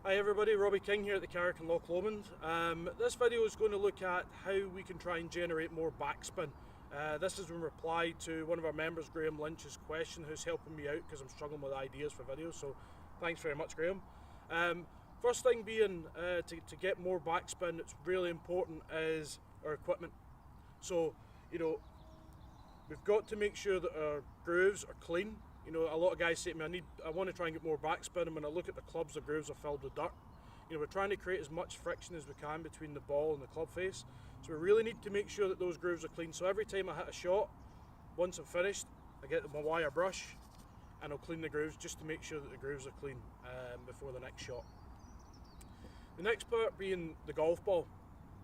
Hi everybody, Robbie King here at the Carrick and Loch Lomond. This video is going to look at how we can try and generate more backspin. This is in reply to one of our members, Graham Lynch's question, who's helping me out because I'm struggling with ideas for videos, so thanks very much, Graham. First thing being, to get more backspin, it's really important is our equipment. So, we've got to make sure that our grooves are clean. A lot of guys say to me, I want to try and get more backspin, and when I look at the clubs, the grooves are filled with dirt. We're trying to create as much friction as we can between the ball and the club face. So we really need to make sure that those grooves are clean. So every time I hit a shot, once I'm finished, I get my wire brush and I'll clean the grooves just to make sure that the grooves are clean before the next shot. The next part being the golf ball.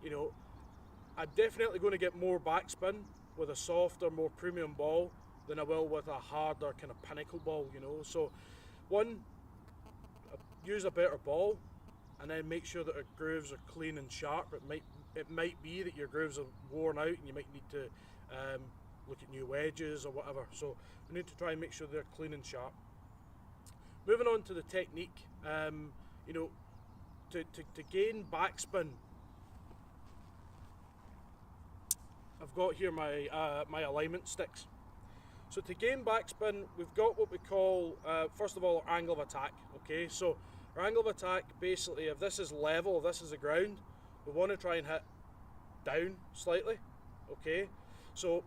I'm definitely going to get more backspin with a softer, more premium ball than I will with a harder kind of pinnacle ball, So one, use a better ball, and then make sure that our grooves are clean and sharp. It might be that your grooves are worn out and you might need to look at new wedges or whatever. So we need to try and make sure they're clean and sharp. Moving on to the technique, to gain backspin, I've got here my alignment sticks. So to gain backspin, we've got what we call, first of all, our angle of attack. Okay, so our angle of attack, basically, if this is level, if this is the ground, we want to try and hit down slightly. Okay, so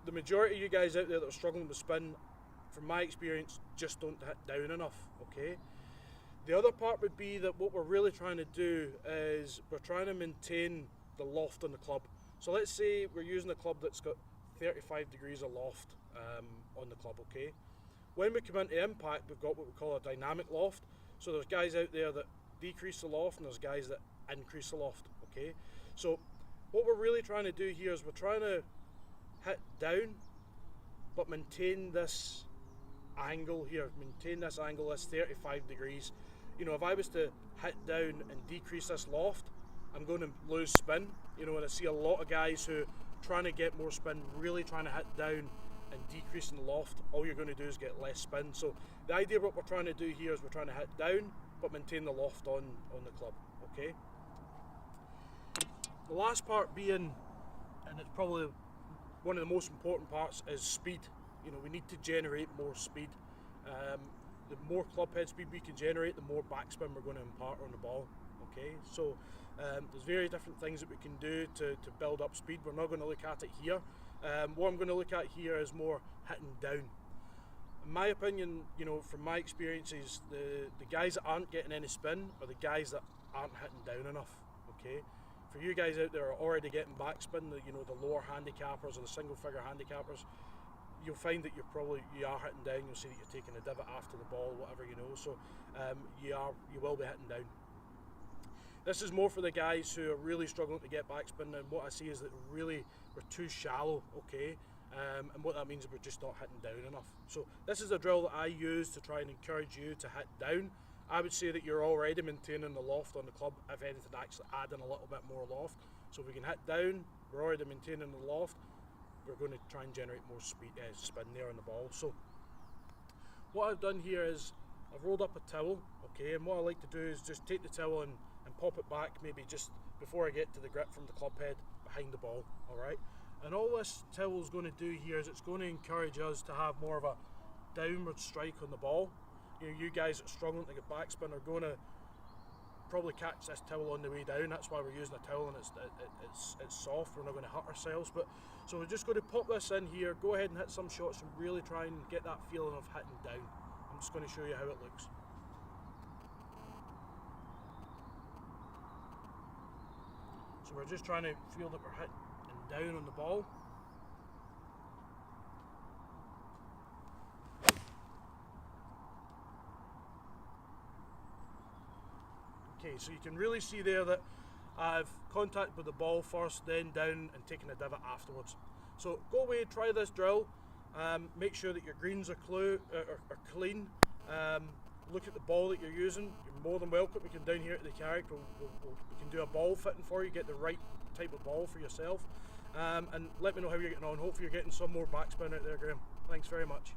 the majority of you guys out there that are struggling with spin, from my experience, just don't hit down enough. Okay, the other part would be that what we're really trying to do is we're trying to maintain the loft on the club. So let's say we're using a club that's got 35 degrees of loft on the club, okay? When we come into impact, we've got what we call a dynamic loft. So there's guys out there that decrease the loft and there's guys that increase the loft, okay? So what we're really trying to do here is we're trying to hit down but maintain this angle here, this 35 degrees. If I was to hit down and decrease this loft, I'm going to lose spin. And I see a lot of guys who trying to get more spin, really trying to hit down and decreasing the loft, all you're going to do is get less spin. So the idea of what we're trying to do here is we're trying to hit down but maintain the loft on the club, okay? The last part being, and it's probably one of the most important parts, is speed. We need to generate more speed. The more club head speed we can generate, the more backspin we're going to impart on the ball, okay? So there's various different things that we can do to build up speed. We're not going to look at it here. What I'm going to look at here is more hitting down. In my opinion, from my experiences, the guys that aren't getting any spin are the guys that aren't hitting down enough, okay? For you guys out there who are already getting backspin, the lower handicappers or the single figure handicappers, you'll find that you are hitting down. You'll see that you're taking a divot after the ball, whatever, so you will be hitting down. This is more for the guys who are really struggling to get backspin, and what I see is that we're too shallow, okay? And what that means is we're just not hitting down enough. So this is a drill that I use to try and encourage you to hit down. I would say that you're already maintaining the loft on the club, if anything, actually add in a little bit more loft. So if we can hit down, we're already maintaining the loft, we're going to try and generate more spin there on the ball. So what I've done here is I've rolled up a towel, okay, and what I like to do is just take the towel and pop it back, maybe just before I get to the grip from the club head behind the ball, alright? And all this towel is going to do here is it's going to encourage us to have more of a downward strike on the ball. You guys that are struggling to get backspin are going to probably catch this towel on the way down. That's why we're using a towel, and it's soft. We're not going to hurt ourselves. So we're just going to pop this in here, go ahead and hit some shots and really try and get that feeling of hitting down. I'm just going to show you how it looks. So we're just trying to feel that we're hitting down on the ball. Okay, so you can really see there that I've contact with the ball first, then down, and taking a divot afterwards. So go away, try this drill. Make sure that your greens are clean. Look at the ball that you're using. You're more than welcome. We can down here at the Carrick, we can do a ball fitting for you, get the right type of ball for yourself, and let me know how you're getting on. Hopefully you're getting some more backspin out there, Graham. Thanks very much.